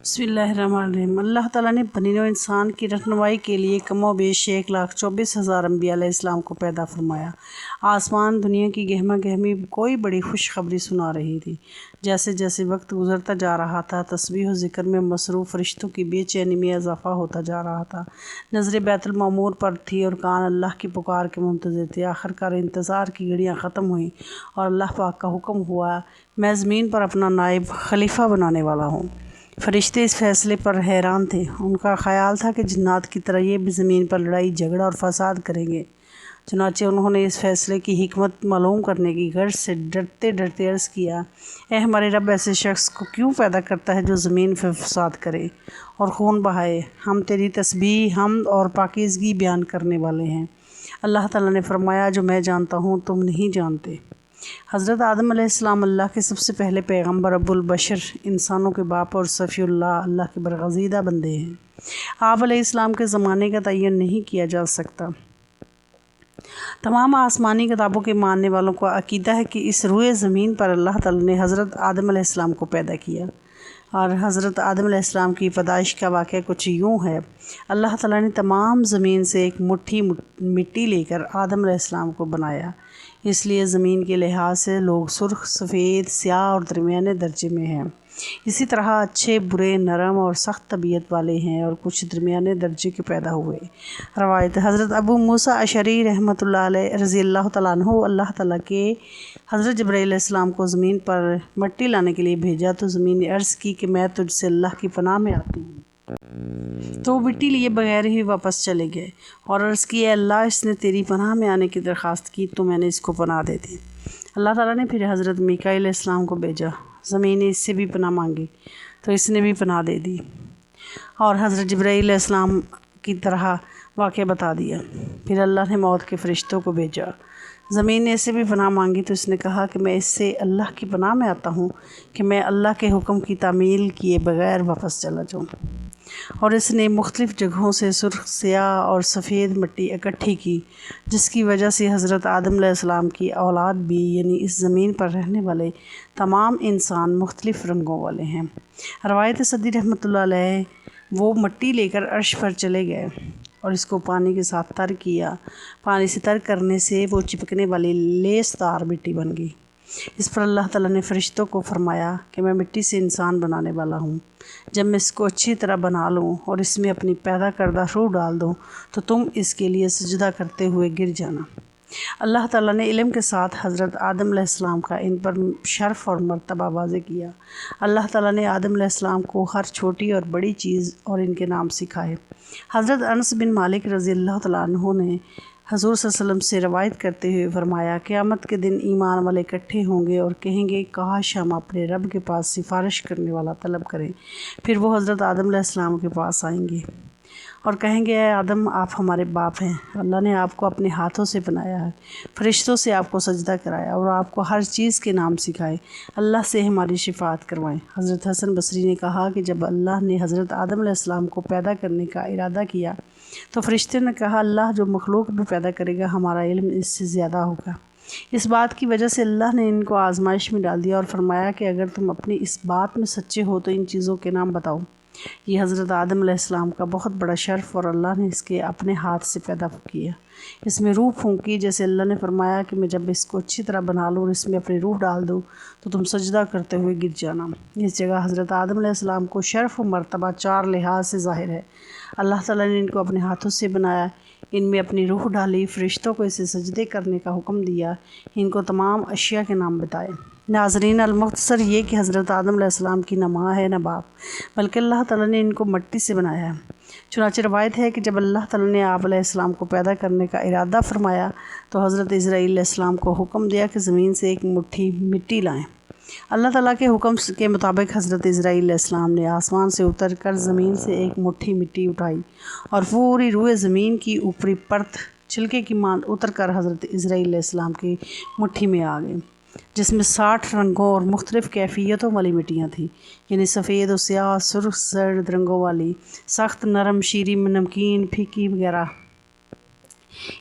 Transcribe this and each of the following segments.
بسم اللہ الرحمن الرحیم۔ اللہ تعالیٰ نے بنی نوع انسان کی رہنمائی کے لیے کم و بیش 1,24,000 انبیاء علیہ السلام کو پیدا فرمایا۔ آسمان دنیا کی گہما گہمی کوئی بڑی خوشخبری سنا رہی تھی۔ جیسے جیسے وقت گزرتا جا رہا تھا، تسبیح و ذکر میں مصروف فرشتوں کی بے چینی میں اضافہ ہوتا جا رہا تھا۔ نظر بیت المعمور پر تھی اور کان اللہ کی پکار کے منتظر تھے۔ آخرکار انتظار کی گھڑیاں ختم ہوئیں اور اللہ پاک کا حکم ہوا، میں زمین پر اپنا نائب خلیفہ بنانے والا ہوں۔ فرشتے اس فیصلے پر حیران تھے۔ ان کا خیال تھا کہ جنات کی طرح یہ بھی زمین پر لڑائی جھگڑا اور فساد کریں گے۔ چنانچہ انہوں نے اس فیصلے کی حکمت معلوم کرنے کی غرض سے ڈرتے ڈرتے عرض کیا، اے ہمارے رب، ایسے شخص کو کیوں پیدا کرتا ہے جو زمین پر فساد کرے اور خون بہائے؟ ہم تیری تسبیح، حمد اور پاکیزگی بیان کرنے والے ہیں۔ اللہ تعالیٰ نے فرمایا، جو میں جانتا ہوں تم نہیں جانتے۔ حضرت آدم علیہ السلام اللہ کے سب سے پہلے پیغمبر، ابو البشر، انسانوں کے باپ اور صفی اللہ کے برگزیدہ بندے ہیں۔ آپ علیہ السلام کے زمانے کا تعین نہیں کیا جا سکتا۔ تمام آسمانی کتابوں کے ماننے والوں کو عقیدہ ہے کہ اس روئے زمین پر اللہ تعالیٰ نے حضرت آدم علیہ السلام کو پیدا کیا، اور حضرت آدم علیہ السلام کی پیدائش کا واقعہ کچھ یوں ہے۔ اللہ تعالیٰ نے تمام زمین سے ایک مٹھی مٹی لے کر آدم علیہ السلام کو بنایا۔ اس لیے زمین کے لحاظ سے لوگ سرخ، سفید، سیاہ اور درمیانے درجے میں ہیں۔ اسی طرح اچھے، برے، نرم اور سخت طبیعت والے ہیں، اور کچھ درمیانے درجے کے پیدا ہوئے۔ روایت حضرت ابو موسیٰ اشعری رحمۃ اللہ علیہ رضی اللہ تعالیٰ عنہ، اللہ تعالیٰ کے حضرت جبرائیل علیہ السلام کو زمین پر مٹی لانے کے لیے بھیجا تو زمین نے عرض کی کہ میں تجھ سے اللہ کی پناہ میں آتی ہوں۔ تو مٹی لیے بغیر ہی واپس چلے گئے اور عرض کی، اے اللہ، اس نے تیری پناہ میں آنے کی درخواست کی تو میں نے اس کو پناہ دے دی۔ اللہ تعالیٰ نے پھر حضرت میکائیل علیہ السلام کو بھیجا۔ زمین نے اس سے بھی پناہ مانگی تو اس نے بھی پناہ دے دی، اور حضرت جبرائیل علیہ السلام کی طرح واقعہ بتا دیا۔ پھر اللہ نے موت کے فرشتوں کو بھیجا۔ زمین نے اس سے بھی پناہ مانگی تو اس نے کہا کہ میں اس سے اللہ کی پناہ میں آتا ہوں کہ میں اللہ کے حکم کی تعمیل کیے بغیر واپس چلا جاؤں۔ اور اس نے مختلف جگہوں سے سرخ، سیاہ اور سفید مٹی اکٹھی کی، جس کی وجہ سے حضرت آدم علیہ السلام کی اولاد بھی، یعنی اس زمین پر رہنے والے تمام انسان، مختلف رنگوں والے ہیں۔ روایت صدی رحمۃ اللہ علیہ، وہ مٹی لے کر عرش پر چلے گئے اور اس کو پانی کے ساتھ تر کیا۔ پانی سے تر کرنے سے وہ چپکنے والی لیس دار مٹی بن گئی۔ اس پر اللہ تعالیٰ نے فرشتوں کو فرمایا کہ میں مٹی سے انسان بنانے والا ہوں۔ جب میں اس کو اچھی طرح بنا لوں اور اس میں اپنی پیدا کردہ روح ڈال دوں تو تم اس کے لیے سجدہ کرتے ہوئے گر جانا۔ اللہ تعالیٰ نے علم کے ساتھ حضرت آدم علیہ السلام کا ان پر شرف اور مرتبہ واضح کیا۔ اللہ تعالیٰ نے آدم علیہ السلام کو ہر چھوٹی اور بڑی چیز اور ان کے نام سکھائے۔ حضرت انس بن مالک رضی اللہ تعالیٰ عنہ نے حضور صلی اللہ علیہ وسلم سے روایت کرتے ہوئے فرمایا، قیامت کے دن ایمان والے اکٹھے ہوں گے اور کہیں گے، کاش ہم اپنے رب کے پاس سفارش کرنے والا طلب کریں۔ پھر وہ حضرت آدم علیہ السلام کے پاس آئیں گے اور کہیں گے، اے آدم، آپ ہمارے باپ ہیں۔ اللہ نے آپ کو اپنے ہاتھوں سے بنایا ہے، فرشتوں سے آپ کو سجدہ کرایا اور آپ کو ہر چیز کے نام سکھائے۔ اللہ سے ہماری شفاعت کروائیں۔ حضرت حسن بصری نے کہا کہ جب اللہ نے حضرت آدم علیہ السلام کو پیدا کرنے کا ارادہ کیا تو فرشتے نے کہا، اللہ جو مخلوق بھی پیدا کرے گا ہمارا علم اس سے زیادہ ہوگا۔ اس بات کی وجہ سے اللہ نے ان کو آزمائش میں ڈال دیا اور فرمایا کہ اگر تم اپنی اس بات میں سچے ہو تو ان چیزوں کے نام بتاؤ۔ یہ حضرت آدم علیہ السلام کا بہت بڑا شرف، اور اللہ نے اس کے اپنے ہاتھ سے پیدا کیا۔ اس میں روح پھونکی، جیسے اللہ نے فرمایا کہ میں جب اس کو اچھی طرح بنا لوں اور اس میں اپنی روح ڈال دوں تو تم سجدہ کرتے ہوئے گر جانا۔ اس جگہ حضرت آدم علیہ السلام کو شرف و مرتبہ 4 لحاظ سے ظاہر ہے۔ اللہ تعالیٰ نے ان کو اپنے ہاتھوں سے بنایا، ان میں اپنی روح ڈالی، فرشتوں کو اسے سجدے کرنے کا حکم دیا، ان کو تمام اشیاء کے نام بتائے۔ ناظرین، المختصر یہ کہ حضرت آدم علیہ السلام کی نہ ماں ہے نہ باپ، بلکہ اللہ تعالیٰ نے ان کو مٹی سے بنایا ہے۔ چنانچہ روایت ہے کہ جب اللہ تعالیٰ نے آپ علیہ السلام کو پیدا کرنے کا ارادہ فرمایا تو حضرت اسرائیل علیہ السلام کو حکم دیا کہ زمین سے ایک مٹھی مٹی لائیں۔ اللہ تعالیٰ کے حکم کے مطابق حضرت اسرائیل علیہ السلام نے آسمان سے اتر کر زمین سے ایک مٹھی مٹی اٹھائی اور پوری روئے زمین کی اوپری پرت چھلکے کی مان اتر کر حضرت اسرائیل علیہ السلام کی مٹھی میں آ گئی، جس میں 60 رنگوں اور مختلف کیفیتوں والی مٹیاں تھیں، یعنی سفید و سیاہ، سرخ، زرد رنگوں والی، سخت، نرم، شیریں، نمکین، پھیکی وغیرہ۔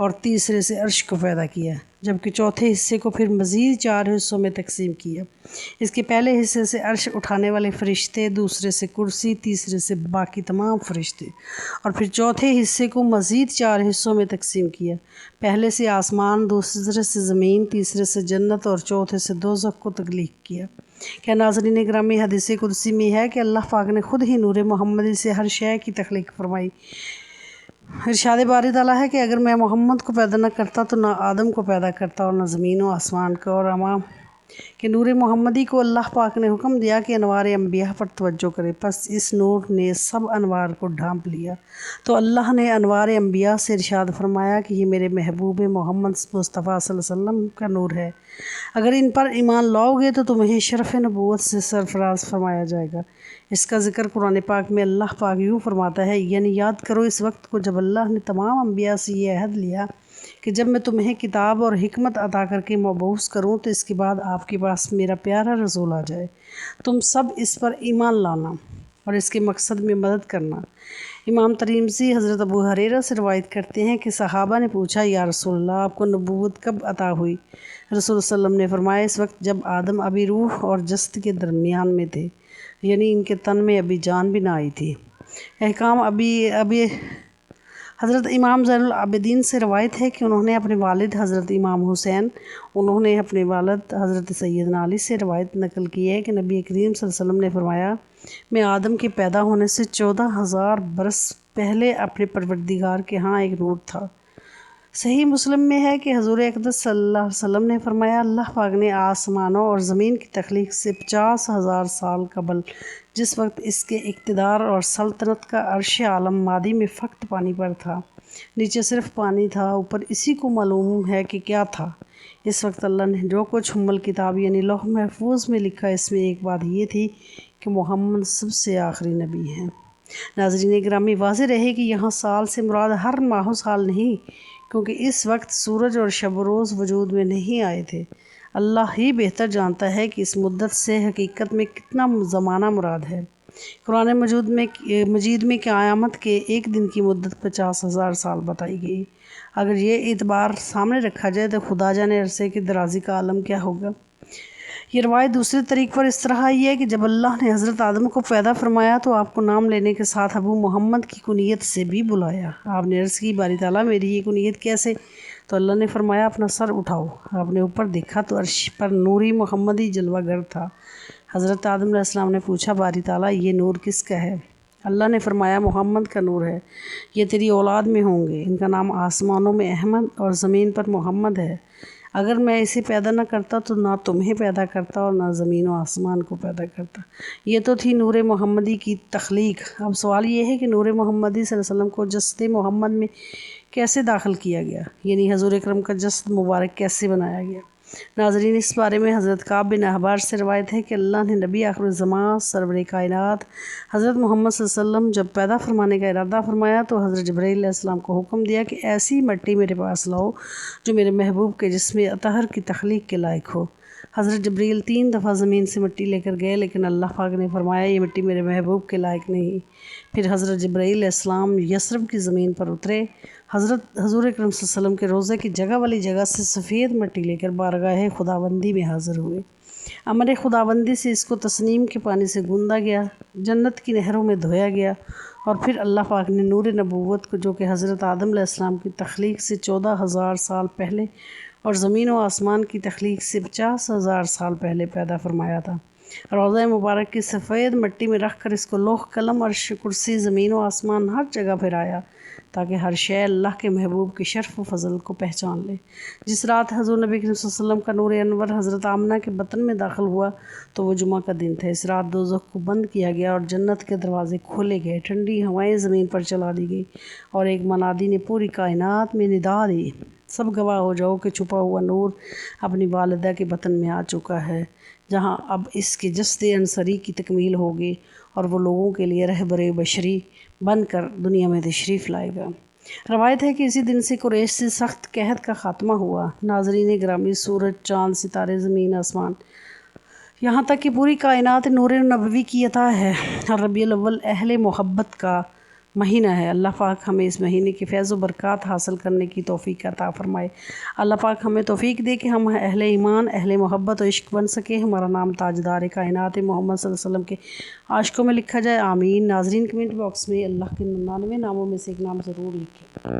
اور تیسرے سے عرش کو پیدا کیا، جبکہ چوتھے حصے کو پھر مزید 4 حصوں میں تقسیم کیا۔ اس کے پہلے حصے سے عرش اٹھانے والے فرشتے، دوسرے سے کرسی، تیسرے سے باقی تمام فرشتے، اور پھر چوتھے حصے کو مزید 4 حصوں میں تقسیم کیا۔ پہلے سے آسمان، دوسرے سے زمین، تیسرے سے جنت اور چوتھے سے دوزخ کو تخلیق کیا۔ کیا ناظرین گرامی، حدیث قدسی میں ہے کہ اللہ پاک نے خود ہی نور محمدی سے ہر شے کی تخلیق فرمائی۔ ارشاد باری تعالیٰ ہے کہ اگر میں محمد کو پیدا نہ کرتا تو نہ آدم کو پیدا کرتا اور نہ زمین و آسمان کو، اور اما کہ نور محمدی کو اللہ پاک نے حکم دیا کہ انوار انبیاء پر توجہ کرے، پس اس نور نے سب انوار کو ڈھانپ لیا۔ تو اللہ نے انوار انبیاء سے ارشاد فرمایا کہ یہ میرے محبوب محمد مصطفیٰ صلی اللہ علیہ وسلم کا نور ہے، اگر ان پر ایمان لاؤ گے تو تمہیں شرف نبوت سے سرفراز فرمایا جائے گا۔ اس کا ذکر قرآن پاک میں اللہ پاک یوں فرماتا ہے، یعنی یاد کرو اس وقت کو جب اللہ نے تمام انبیاء سے یہ عہد لیا کہ جب میں تمہیں کتاب اور حکمت عطا کر کے مبعوث کروں تو اس کے بعد آپ کے پاس میرا پیارا رسول آ جائے، تم سب اس پر ایمان لانا اور اس کے مقصد میں مدد کرنا۔ امام ترمذی حضرت ابو ہریرہ سے روایت کرتے ہیں کہ صحابہ نے پوچھا، یا رسول اللہ، آپ کو نبوت کب عطا ہوئی؟ رسول صلی اللہ علیہ وسلم نے فرمایا، اس وقت جب آدم ابھی روح اور جسد کے درمیان میں تھے، یعنی ان کے تن میں ابھی جان بھی نہ آئی تھی۔ احکام ابھی حضرت امام زین العابدین سے روایت ہے کہ انہوں نے اپنے والد حضرت امام حسین، انہوں نے اپنے والد حضرت سیدنا علی سے روایت نقل کی ہے کہ نبی کریم صلی اللہ علیہ وسلم نے فرمایا، میں آدم کے پیدا ہونے سے 14,000 برس پہلے اپنے پروردگار کے ہاں ایک نور تھا۔ صحیح مسلم میں ہے کہ حضور اقدس صلی اللہ علیہ وسلم نے فرمایا، اللہ پاک نے آسمانوں اور زمین کی تخلیق سے 50,000 سال قبل، جس وقت اس کے اقتدار اور سلطنت کا عرش عالم مادی میں فقط پانی پر تھا، نیچے صرف پانی تھا، اوپر اسی کو معلوم ہے کہ کیا تھا۔ اس وقت اللہ نے جو کچھ ام الکتاب یعنی لوح محفوظ میں لکھا، اس میں ایک بات یہ تھی کہ محمد سب سے آخری نبی ہیں۔ ناظرین گرامی، واضح رہے کہ یہاں سال سے مراد ہر ماہ و سال نہیں، کیونکہ اس وقت سورج اور شب و روز وجود میں نہیں آئے تھے۔ اللہ ہی بہتر جانتا ہے کہ اس مدت سے حقیقت میں کتنا زمانہ مراد ہے۔ قرآن مجید میں قیامت کے ایک دن کی مدت 50,000 سال بتائی گئی۔ اگر یہ اعتبار سامنے رکھا جائے تو خدا جانے عرصے کی درازی کا عالم کیا ہوگا۔ یہ روایت دوسرے طریق پر اس طرح آئی ہے کہ جب اللہ نے حضرت آدم کو پیدا فرمایا تو آپ کو نام لینے کے ساتھ ابو محمد کی کنیت سے بھی بلایا۔ آپ نے عرض کی، باری تعالیٰ، میری یہ کنیت کیسے؟ تو اللہ نے فرمایا، اپنا سر اٹھاؤ۔ آپ نے اوپر دیکھا تو عرش پر نوری محمدی جلوہ گر تھا۔ حضرت آدم علیہ السلام نے پوچھا، باری تعالیٰ، یہ نور کس کا ہے؟ اللہ نے فرمایا، محمد کا نور ہے، یہ تیری اولاد میں ہوں گے، ان کا نام آسمانوں میں احمد اور زمین پر محمد ہے۔ اگر میں اسے پیدا نہ کرتا تو نہ تمہیں پیدا کرتا اور نہ زمین و آسمان کو پیدا کرتا۔ یہ تو تھی نور محمدی کی تخلیق۔ اب سوال یہ ہے کہ نور محمدی صلی اللہ علیہ وسلم کو جسد محمد میں کیسے داخل کیا گیا، یعنی حضور اکرم کا جسد مبارک کیسے بنایا گیا؟ ناظرین، اس بارے میں حضرت کعب بن احبار سے روایت ہے کہ اللہ نے نبی آخر الزمان سرور کائنات حضرت محمد صلی اللہ علیہ وسلم جب پیدا فرمانے کا ارادہ فرمایا تو حضرت جبرائیل علیہ السلام کو حکم دیا کہ ایسی مٹی میرے پاس لاؤ جو میرے محبوب کے جسم اطہر کی تخلیق کے لائق ہو۔ حضرت جبرائیل 3 دفعہ زمین سے مٹی لے کر گئے، لیکن اللہ پاک نے فرمایا، یہ مٹی میرے محبوب کے لائق نہیں۔ پھر حضرت جبرائیل علیہ السلام یثرب کی زمین پر اترے، حضرت حضور اکرم صلی اللہ علیہ وسلم کے روضے کی جگہ والی جگہ سے سفید مٹی لے کر بارگاہ خداوندی میں حاضر ہوئے۔ امر خداوندی سے اس کو تسنیم کے پانی سے گوندا گیا، جنت کی نہروں میں دھویا گیا، اور پھر اللہ پاک نے نور نبوت کو، جو کہ حضرت آدم علیہ السلام کی تخلیق سے 14,000 سال پہلے اور زمین و آسمان کی تخلیق سے 50,000 سال پہلے پیدا فرمایا تھا، روضہ مبارک کی سفید مٹی میں رکھ کر اس کو لوح قلم عرش کرسی زمین و آسمان ہر جگہ پھیرایا تاکہ ہر شے اللہ کے محبوب کے شرف و فضل کو پہچان لے۔ جس رات حضور نبی کریم صلی اللہ علیہ وسلم کا نور انور حضرت آمنہ کے بطن میں داخل ہوا تو وہ جمعہ کا دن تھا۔ اس رات دوزخ کو بند کیا گیا اور جنت کے دروازے کھولے گئے، ٹھنڈی ہوائیں زمین پر چلا دی گئی اور ایک منادی نے پوری کائنات میں ندا دی، سب گواہ ہو جاؤ کہ چھپا ہوا نور اپنی والدہ کے بطن میں آ چکا ہے، جہاں اب اس کے جسد انصری کی تکمیل ہوگی اور وہ لوگوں کے لیے رہبر بشری بن کر دنیا میں تشریف لائے گا۔ روایت ہے کہ اسی دن سے قریش سے سخت قحط کا خاتمہ ہوا۔ ناظرین گرامی، سورج، چاند، ستارے، زمین، آسمان، یہاں تک کہ پوری کائنات نور نبوی کی عطا ہے۔ اور ربیع الاول اہل محبت کا مہینہ ہے۔ اللہ پاک ہمیں اس مہینے کی فیض و برکات حاصل کرنے کی توفیق عطا فرمائے۔ اللہ پاک ہمیں توفیق دے کہ ہم اہل ایمان، اہل محبت و عشق بن سکیں، ہمارا نام تاجدار کائنات محمد صلی اللہ علیہ وسلم کے عاشقوں میں لکھا جائے، آمین۔ ناظرین کمنٹ باکس میں اللہ کے 99 ناموں میں سے ایک نام ضرور لکھیں۔